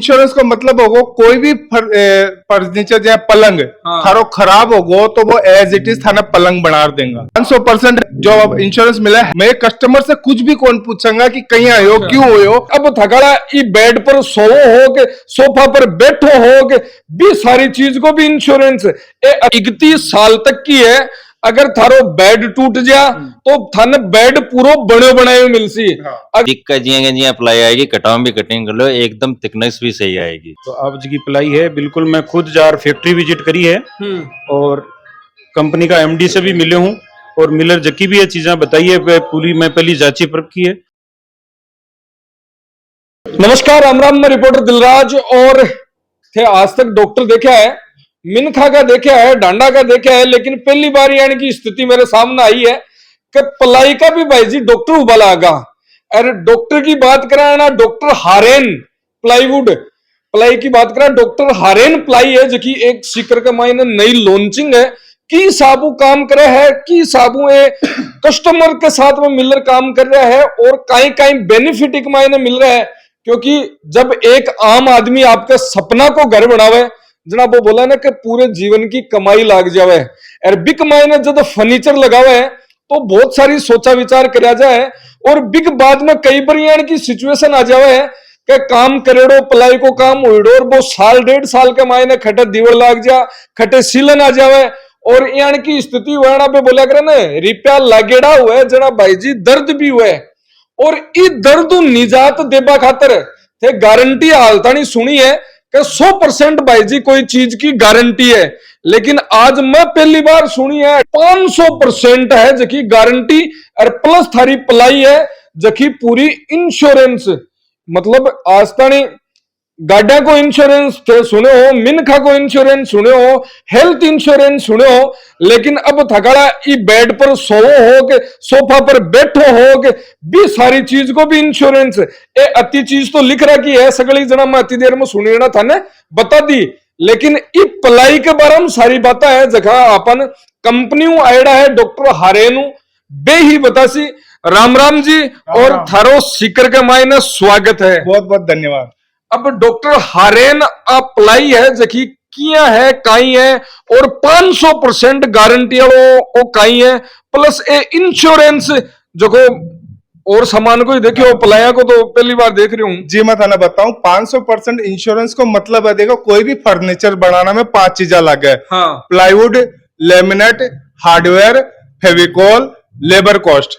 Insurance का मतलब होगा कोई भी फर्नीचर या पलंग थारो खराब होगो तो वो एज इट इज थाना पलंग बना देगा। 100% जो अब इंश्योरेंस मिला है, मैं कस्टमर से कुछ भी कौन पूछूंगा कि कहीं आयो क्यों हो। अब थकाड़ा ई बेड पर सोवो हो के सोफा पर बैठो हो के भी सारी चीज को भी इंश्योरेंस 31 साल तक की है। अगर थारो बेड टूट जा तो थाने बेड पूरा बने बनाए मिल सी। का जिया प्लाई आएगी, कटाव भी कटिंग कर लो, एकदम थिकनेस भी सही आएगी। तो अब जी प्लाई है बिल्कुल, मैं खुद जार फैक्ट्री विजिट करी है और कंपनी का एमडी से भी मिले हूँ और मिलर जकी भी ये चीजें बताई है पूरी, मैं पहली जांची परख की है। नमस्कार, राम राम, मैं रिपोर्टर दिलराज और थे आज तक डॉक्टर देखा है, मिनखा का देखा है, डांडा का देखा है, लेकिन पहली बार यानी कि स्थिति मेरे सामने आई है कि प्लाई का भी भाई जी डॉक्टर उबाला आगा। अरे डॉक्टर की बात करा ना, डॉक्टर हारेन प्लाईवुड प्लाई की बात करा, डॉक्टर हारेन प्लाई है जो कि एक सीकर के मायने नई लॉन्चिंग है की साबू काम करे है कि साबू कस्टमर के साथ में मिलकर काम कर रहा है और कहीं कहीं बेनिफिट एक मायने मिल रहा है। क्योंकि जब एक आम आदमी आपके सपना को घर बनावे, जनाब वो बोला ना कि पूरे जीवन की कमाई लाग जावे, और बिग मायने जब फर्नीचर लगावे है तो बहुत सारी सोचा विचार करा जाए और बिग बाद में कई बार की सिचुएशन आ जावे है कि काम करेड़ो प्लाई को काम उड़ो और वो साल 1.5 साल के मायने खटे दीवर लाग जा, खटे सीलन आ जावे और यानी की स्थिति वहां पे बोला करे ना रिप्या लागेड़ा हुआ है जना भाई जी, दर्द भी हुआ है और ई दर्द निजात देबा खातर थे गारंटी हालतानी सुनी है कि 100% भाई जी कोई चीज की गारंटी है। लेकिन आज मैं पहली बार सुनी है 500% है जकी गारंटी और प्लस थारी प्लाई है जकी पूरी इंश्योरेंस। मतलब आज तानी गाड्या को इंश्योरेंस थे सुने हो, मिनखा को इंश्योरेंस सुने हो, हेल्थ इंश्योरेंस सुने हो, लेकिन अब थकाड़ा ई बेड पर सोवो हो के सोफा पर बैठो हो के भी सारी चीज को भी इंश्योरेंस अति चीज तो लिख रखी है सगली जना मैं अति देर में सुनी ना था ने बता दी। लेकिन ई प्लाई के बारे में सारी बातें है जगह अपन कंपनी आयडा है डॉक्टर हारेनु बे ही बतासी। राम राम जी और थारो सीकर के मायने स्वागत है। बहुत बहुत धन्यवाद। अब डॉक्टर हारेन अप्लाई है जकी किया है काई है और 500% गारंटी वो काई है प्लस ए इंश्योरेंस जो को और सामान को ही देखियो प्लाया को तो पहली बार देख रही हूँ जी। मैं थाना बताऊं 500% इंश्योरेंस को मतलब है, देखो कोई भी फर्नीचर बनाना में 5 चीजें लगे है। हाँ। Plywood, laminate, hardware, Fevicol, labour cost,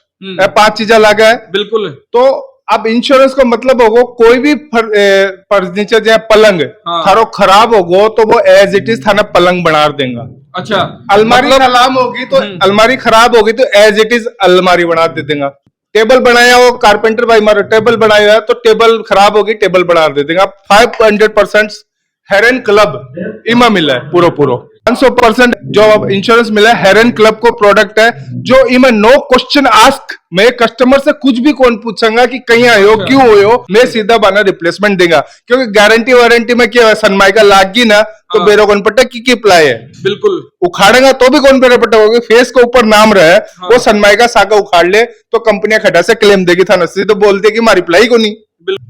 5 चीजें लगे है। बिल्कुल। तो अब इंश्योरेंस का मतलब होगा कोई भी फर्नीचर या पलंग थारो खराब होगो तो वो एज इट इज थाना पलंग बना देगा। अच्छा, अलमारी खराब होगी तो अलमारी खराब होगी तो एज इट इज अलमारी बना दे देगा। टेबल बनाया हो कारपेंटर भाई मारो टेबल बनाया है तो टेबल खराब होगी टेबल बना दे देगा। 500% हेरन क्लब इमा मिला है पूरा 500% जो अब इंश्योरेंस मिला है हेरन क्लब को प्रोडक्ट है जो इमा नो क्वेश्चन आस्क, मैं कस्टमर से कुछ भी कौन पूछूंगा कि कहीं आयो क्यों हो, मैं सीधा बना रिप्लेसमेंट देगा। क्योंकि गारंटी वारंटी में क्या है, सनमाइका लागी ना तो बेरो कौन पट्टा की प्लाई है, बिल्कुल उखाड़ेगा तो भी कौन बेरो पट्टा होगा। फेस के ऊपर नाम रहे वो सनमाइका साका उखाड़ ले तो कंपनियां खटा से क्लेम देगी, था नसी तो बोलते कि हमारी प्लाई को नहीं।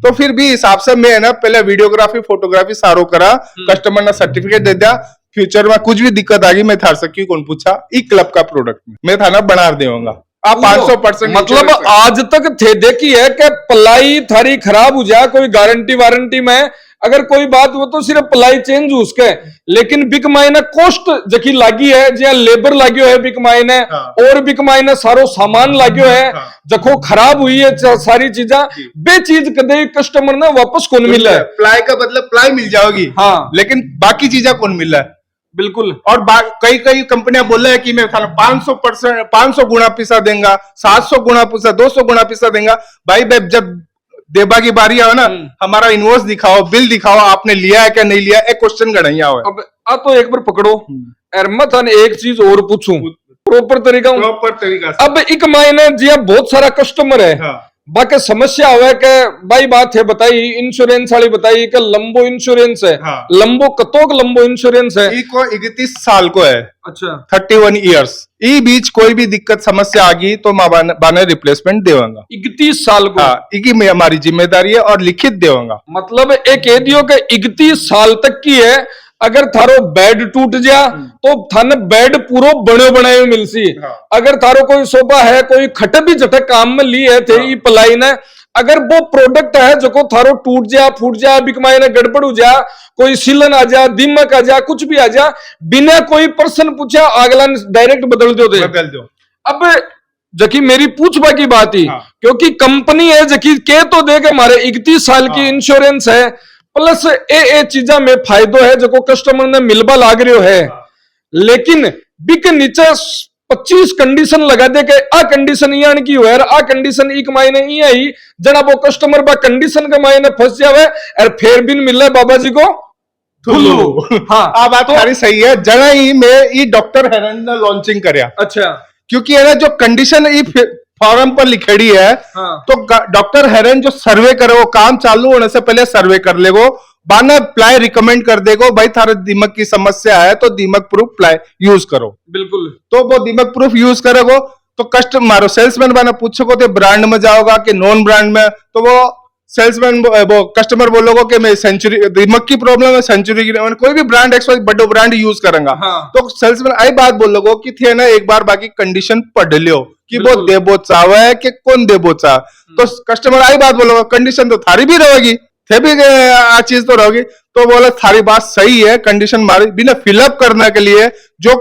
तो फिर भी हिसाब से मैं है ना पहले वीडियोग्राफी फोटोग्राफी सारो करा, कस्टमर ने सर्टिफिकेट दे दिया। फ्यूचर में कुछ भी दिक्कत आ गई मैं थार सकी कौन पूछा ई क्लब का प्रोडक्ट मैं थाना बना देऊंगा। आप 500% मतलब आज तक थे देखी है कि प्लाई थारी खराब हो जाए कोई गारंटी वारंटी में अगर कोई बात हो तो सिर्फ प्लाई चेंज हो उसके, लेकिन बिक मायने कॉस्ट जकी लागी है जहाँ लेबर लाग्यो है बिक मायने और बिक मायने सारो सामान लाग्यो है जखो खराब हुई है सारी चीजा बे चीज कदे कस्टमर ने वापस कौन मिला है। प्लाई का मतलब प्लाई मिल जाएगी हाँ, लेकिन बाकी चीजा कौन मिला है। बिल्कुल। और कई कंपनियां बोल रहे हैं कि मैं 500% 500 गुना पैसा देंगे, 700 गुना पैसा, 200 गुना पैसा देंगे। भाई जब देबा की बारी आओ ना हमारा इनवॉइस दिखाओ, बिल दिखाओ, आपने लिया है क्या नहीं लिया, एक क्वेश्चन गढ़िया हो। अब तो एक बार पकड़ो अरमत एक चीज और पूछूं प्रॉपर तरीका से। अब एक मायने जी बहुत सारा कस्टमर है हाँ। बाकी समस्या हुआ कि भाई बात है बताई इंश्योरेंस वाली बताई कि लंबो इंश्योरेंस है। हाँ। लंबो कतोक लंबो इंश्योरेंस है। ई को 31 साल को है, अच्छा 31 इयर्स। ई बीच कोई भी दिक्कत समस्या आ गई तो मैं बाने रिप्लेसमेंट देवांगा। 31 साल को। हाँ, इकी में हमारी जिम्मेदारी है और लिखित देवांगा। मतलब एक कह दियो कि 31 साल तक की है। अगर थारो बेड टूट जा तो थाने बेड पूरो बने बनाए मिलसी। हाँ। अगर थारो कोई सोफा है कोई खट भी झटक काम में ली है थे ई पलाई ने, अगर वो प्रोडक्ट है जो को थारो टूट जा फूट जा बिकमाई ने गड़बड़ हो जा, कोई सिलन आ जा दीमक आ जा कुछ भी आ जा, बिना कोई प्रश्न पूछा अगला डायरेक्ट बदल दो दे। बदल दो। अब जकी मेरी पूछबा की बात ही, हाँ। क्योंकि कंपनी है जकी के तो दे के हमारे 31 साल की इंश्योरेंस है प्लस ए चीजा में फायदो है जो कस्टमर ने मिलबा लाग रहे है। लेकिन बिक नीचे 25 कंडीशन लगा दे के आ कंडीशन यान की हुए आ कंडीशन एक मायने ये आई जना वो कस्टमर बा कंडीशन के मायने फंस जावे और फिर भी मिले बाबा जी को ठुल्लू। हाँ आ बात सारी सही है। जना ही में ई डॉक्टर हेरन ने लॉन्चिंग करया। अच्छा क्योंकि है ना जो कंडीशन ई फॉर्म पर लिखेड़ी है, हाँ। तो डॉक्टर हेरन जो सर्वे करे वो काम चालू होने से पहले सर्वे कर लेगो, बाना प्लाई रिकमेंड कर देगो भाई थारे दीमक की समस्या है तो दीमक प्रूफ प्लाई यूज करो। बिल्कुल। तो वो दीमक प्रूफ यूज करेगो तो कस्टमर सेल्समैन बना पूछोगे तो ब्रांड में जाओगा कि नॉन ब्रांड में, तो वो सेल्समैन वो कस्टमर बोलोगे कि मैं सेंचुरी दीमक की प्रॉब्लम है सेंचुरी की, कोई भी ब्रांड एक्स बड़ो ब्रांड यूज करेंगा। हाँ। तो सेल्समैन आई बात बोलोगे कि थे ना एक बार बाकी कंडीशन पढ़ लियो कि वो देबो चावे है कि कौन देबो चाह, तो कस्टमर आई बात बोलोगे कंडीशन तो थारी भी रहेगी थे भी आ चीज तो रहेगी, तो बोले थारी बात सही है कंडीशन मारी बिना फिलअप करने के लिए जो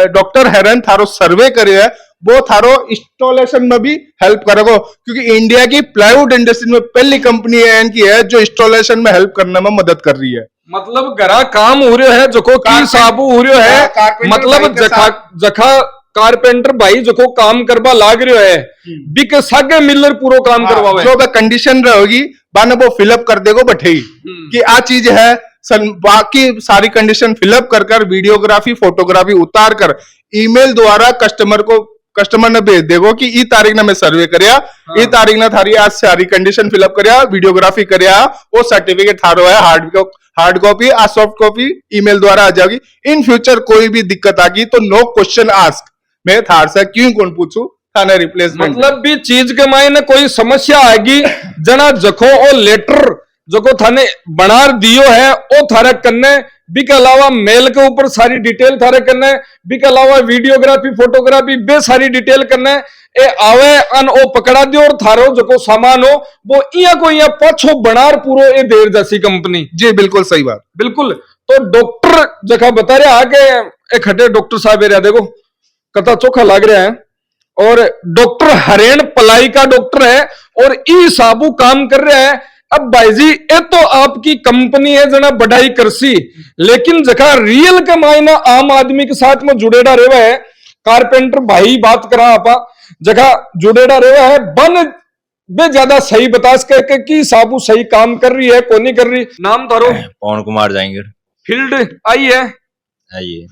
डॉक्टर हेरन थारो सर्वे करे है वो थारो इंस्टॉलेशन में भी हेल्प करेगा, क्योंकि इंडिया की प्लाईवुड इंडस्ट्री में पहली कंपनी है जो इंस्टॉलेशन में हेल्प करने में मदद कर रही है। मतलब घरा काम हो रहा है जो को की साबू हो रहा है, मतलब जखा कारपेंटर भाई जो को काम करवा लाग रहा है बिक सागे मिलर पूरा काम करवावे जो कंडीशन रहेगी बाने वो फिलअप कर देगो बैठेगी कि आ चीज है बाकी सारी कंडीशन फिलअप कर वीडियोग्राफी फोटोग्राफी उतार कर ईमेल द्वारा कस्टमर ने भेज देगो कि ई तारीख ने मैं सर्वे करया, ई तारीख ने थारी आज सारी कंडीशन फिलअप करया वीडियोग्राफी करया, वो सर्टिफिकेट थारो है हार्ड कॉपी आ सॉफ्ट कॉपी ईमेल द्वारा आ जाएगी। इन फ्यूचर कोई भी दिक्कत आ गई तो नो क्वेश्चन आस्क, मैं थार से क्यों कौन पूछू थाने रिप्लेसमेंट। मतलब भी चीज के मायने कोई समस्या आएगी जना जखो ओ लेटर जो को थाने बना दियो है ओ थारे कन्ने बिक अलावा मेल के ऊपर सारी डिटेल थारे करने, बिक अलावा वीडियोग्राफी फोटोग्राफी बे सारी डिटेल करने ए आवे अन ओ पकड़ा दियो और थारो जो को सामान हो वो इया को इया पाछो बनार पूरो ए देर जैसी कंपनी। जी बिल्कुल सही बात। बिल्कुल। तो डॉक्टर जखा बता रहे आगे एक हटे डॉक्टर साहब एरिया देखो कथा चोखा लग रहा है और डॉक्टर हरेन पलाई का डॉक्टर है और ई साबू काम कर रहा है। अब भाई जी ये तो आपकी कंपनी है जना बढ़ाई करसी, लेकिन जखा रियल के मायने आम आदमी के साथ में जुड़ेड़ा रेवा है कारपेंटर भाई बात करा आपा जगह जुड़ेड़ा रेवा है बन बे ज्यादा सही बता सके कि साबू सही काम कर रही है को नहीं कर रही। नाम तारो पवन कुमार जाएंगे फील्ड आई है आइए।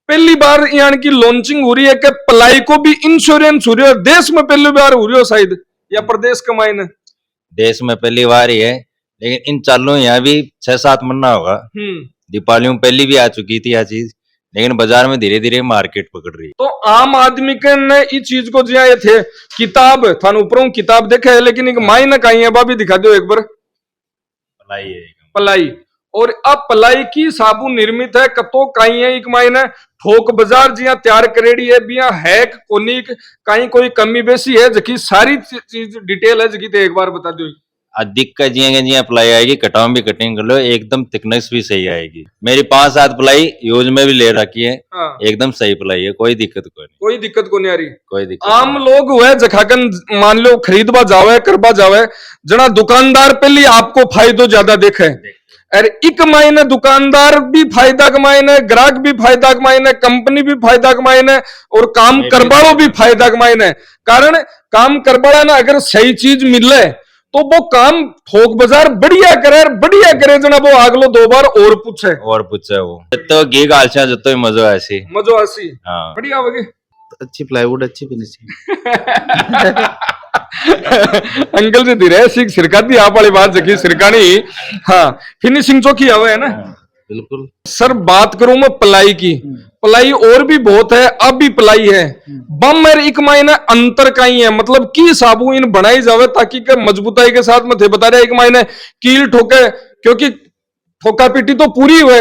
पहली बार यहाँ की लॉन्चिंग हो रही है कि पलाई को भी इंश्योरेंस हो रही है देश में पहली बार हो रही हो शायद या प्रदेश के मायने देश में पहली बार ही है, लेकिन इन चालों यहाँ भी 6-7 महीना होगा। दीपावली में पहली भी आ चुकी थी यह चीज, लेकिन बाजार में धीरे धीरे मार्केट पकड़ रही है। तो आम आदमी के ने इस चीज को जिया ये थे किताब थान ऊपर किताब देखे है लेकिन एक मायने कहीं है बाबी दिखा दो एक बार। पलाई है पलाई और अब पलाई की साबुन निर्मित है कतो कहीं है एक मायने ठोक बाजार जिया तैयार करेड़ी है बिया है कोनिक कहीं कोई कमी बेसी है जकी सारी चीज डिटेल है जकी तो एक बार बता दो। अधिक का जिया प्लाई आएगी कटाव भी कटिंग कर लो एकदम थिकनेस भी सही आएगी। मेरी 5-7 प्लाई यूज में भी ले रखी है। हाँ। एकदम सही प्लाई है कोई दिक्कत को नहीं आ रही कोई दिक्कत। आम लोग हुए जखाकन मान लो खरीदवा जावे करवा जावे जना दुकानदार पहले आपको फायदो ज्यादा देखे अरे एक मायने दुकानदार भी फायदा कमायने ग्राहक भी फायदा कमायने कंपनी भी फायदा कमायने और काम करवाड़ो भी फायदा कमायने। कारण काम करवाड़ा ना अगर सही चीज मिले तो वो काम ठोक बाजार बढ़िया करे जना वो अगलो 2 बार और पूछे वो तो घी गालचा जतो मजो आसी हाँ बढ़िया होगी अच्छी प्लाईवुड अच्छी फिनिशिंग अंकल से धीरे सीख सिरकाती आप वाली बात जकी सिरकानी। हाँ, फिनिशिंग चौकी आवे है ना। बिल्कुल सर बात करूं मैं पलाई की, पलाई और भी बहुत है, अब भी पलाई है बम मेरे एक महीने अंतर का ही है, मतलब की साबु इन बनाई जावे ताकि के मजबूताई के साथ मैं थे बता रहा एक महीने कील ठोके, क्योंकि ठोका पीटी तो पूरी हुए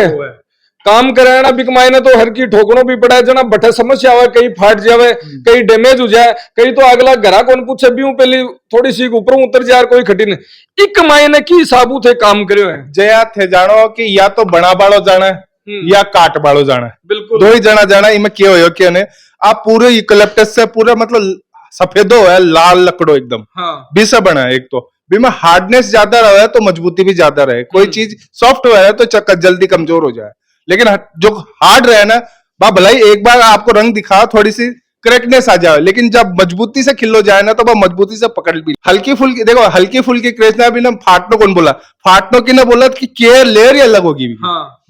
काम करे ना बिक मायने तो हर की ठोकनो भी पड़ा है जना बठे समस्या आवे, कहीं फाट जावे, कहीं डैमेज हो जाए, कहीं तो अगला घरा कौन पूछे भी पहले थोड़ी सी ऊपर उतर जाए कोई खटिन एक मायने की साबू थे काम करे है जया थे जानो कि या तो बना बाड़ो जाना है या काट बाड़ो जाना है, बिल्कुल दो ही जना जाना इनमें क्या हो क्या ने आप पूरे यूकलिप्टस से पूरा मतलब सफेदो है लाल लकड़ो एकदम बीसा बना है, एक तो बीमा हार्डनेस ज्यादा रहा है तो मजबूती भी ज्यादा रहे, कोई चीज सॉफ्ट हुआ है तो चक्कर जल्दी कमजोर हो जाए, लेकिन जो हार्ड रहे ना बा भलाई एक बार आपको रंग दिखा थोड़ी सी क्रैकनेस आ जाए, लेकिन जब मजबूती से खिलो जाए ना तो वह मजबूती से पकड़ भी हल्की फुल्की देखो हल्की फुल्की क्रेचना भी ना फाटनो कौन बोला, फाटनो की ना बोला कि केयर लेयर ही अलग होगी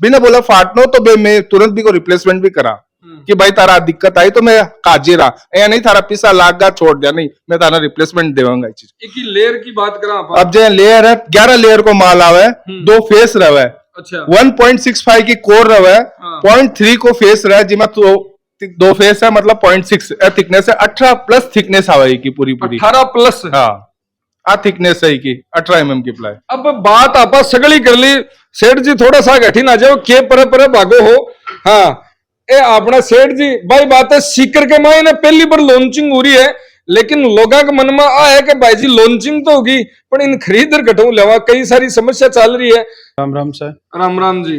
बिना बोला फाटनो तो मैं तुरंत भी को रिप्लेसमेंट भी करा कि भाई तारा दिक्कत आई तो मैं काजी रहा या नहीं थारा पिसा लाग गा छोड़ दिया, नहीं मैं तारा रिप्लेसमेंट देवांगा चीज। एक ही लेयर की बात करा अब जो लेयर है 11 लेयर को माल आवे, 2 फेस रहा है, अच्छा 1.65 की कोर रहा है, 0.3 को फेस रहा है जिमा तो 2 फेस है मतलब 0.6 थिकनेस है, 18 प्लस थिकनेस आवे की पूरी 18 प्लस हाँ आ थिकनेस है की 18 mm की प्लाई। अब बात आपा सगली कर ली सेठ जी थोड़ा सा घटी ना जाओ के पर भागो हो। हाँ ए अपना सेठ जी भाई बात है सीकर के मायने पहली बार लॉन्चिंग हो रही है, लेकिन लोगों के मन में आ है कि भाई जी लॉन्चिंग तो होगी पर इन खरीदर घटू लेवा कई सारी समस्या चल रही है। राम राम सर। राम राम जी।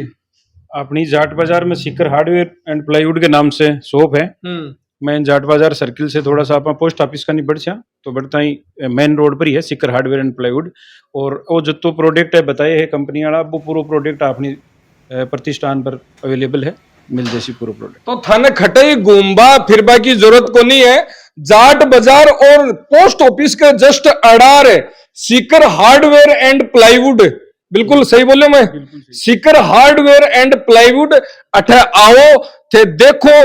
अपनी जाट बाजार में सीकर हार्डवेयर एंड प्लाईवुड के नाम से शॉप है। मैं जाट बाजार सर्किल से थोड़ा सा अपना पोस्ट ऑफिस का नहीं बढ़ तो बढ़ता ही मेन रोड पर ही है सीकर हार्डवेयर एंड प्लाईवुड, और वो जो तो प्रोडक्ट है बताए है कंपनी वाला वो पूरा प्रोडक्ट अपनी प्रतिष्ठान पर अवेलेबल है, मिल जैसी पूरा प्रोडक्ट। तो थाने खटई घूमबा फिरबा की जरूरत को नहीं है, जाट बाजार और पोस्ट ऑफिस के जस्ट अडार है सीकर हार्डवेयर एंड प्लाईवुड। बिल्कुल सही बोले मैं, सीकर हार्डवेयर एंड प्लाईवुड अठे आओ थे देखो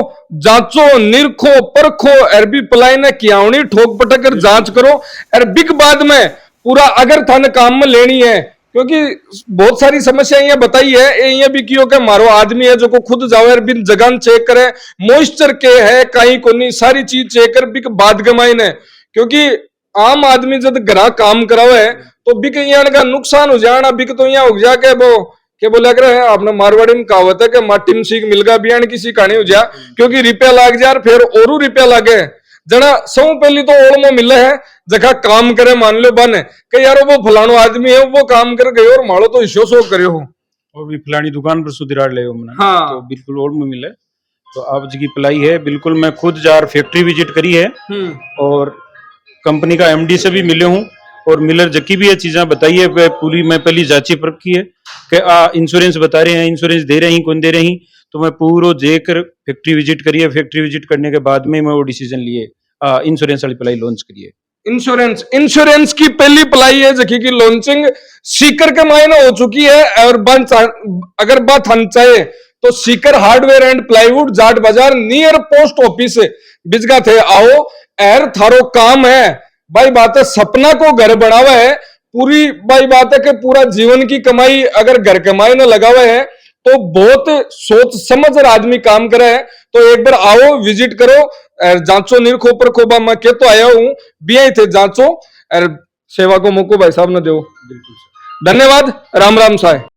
जांचो निरखो परखो अरबी प्लाई ने कियावनी ठोक पटक कर जांच करो और बिग बाद में पूरा अगर थाने काम में लेनी है, क्योंकि बहुत सारी समस्या ये बताई है ये भी क्यों के मारो आदमी है जो को खुद जावे बिन जगह चेक करे मॉइस्चर के है कहीं को नहीं सारी चीज चेक कर बिक बाद गमाइन है, क्योंकि आम आदमी जब ग्राहक काम करावे तो बिक यहाँ का नुकसान हो जाना बिक तो यहाँ हो जाके वो क्या बोला कर आपने मारवाड़ी में कहावत है कि माटी में सीख मिलगा बियान किसी कहानी हो जा, क्योंकि रुपया लाग जा फिर और रुपया लागे जना सौ पहली तो ओड़ में मिले है जगह काम करे मान लो बन कि यार वो फलानो आदमी है वो काम कर गए और मालो तो इशो शो करे हो और भी फलानी दुकान पर सुधिराड़ ले हाँ तो बिल्कुल ओड़ में मिले तो आप जी की प्लाई है बिल्कुल। मैं खुद जार फैक्ट्री विजिट करी है और कंपनी का एमडी से भी मिले हूँ और मिलर जकी भी ये चीजें बताई है पूरी मैं पहली जांची परख की है कि इंश्योरेंस बता रहे हैं इंश्योरेंस दे रहे हैं कौन दे रही, तो मैं पूरा जेकर फैक्ट्री विजिट करिए, फैक्ट्री विजिट करने के बाद में मैं वो डिसीजन लिए इंश्योरेंस वाली प्लाई लॉन्च करिए। इंश्योरेंस की पहली प्लाई है जकी की लॉन्चिंग सीकर के मायने हो चुकी है, और अगर बात हम चाहे तो Sikar hardware and plywood Jat बाजार नियर पोस्ट ऑफिस बिजगा थे आओ एर थारो काम है भाई बात है सपना को घर बनावा है पूरी भाई बात है कि पूरा जीवन की कमाई अगर घर कमाई में लगावा है तो बहुत सोच समझ आदमी काम करे है, तो एक बार आओ विजिट करो जांचो निरखो परखो बा मैं के तो आया हूं बिया थे जांचो और सेवा को मौको भाई साहब ने दो। धन्यवाद। राम राम साहब।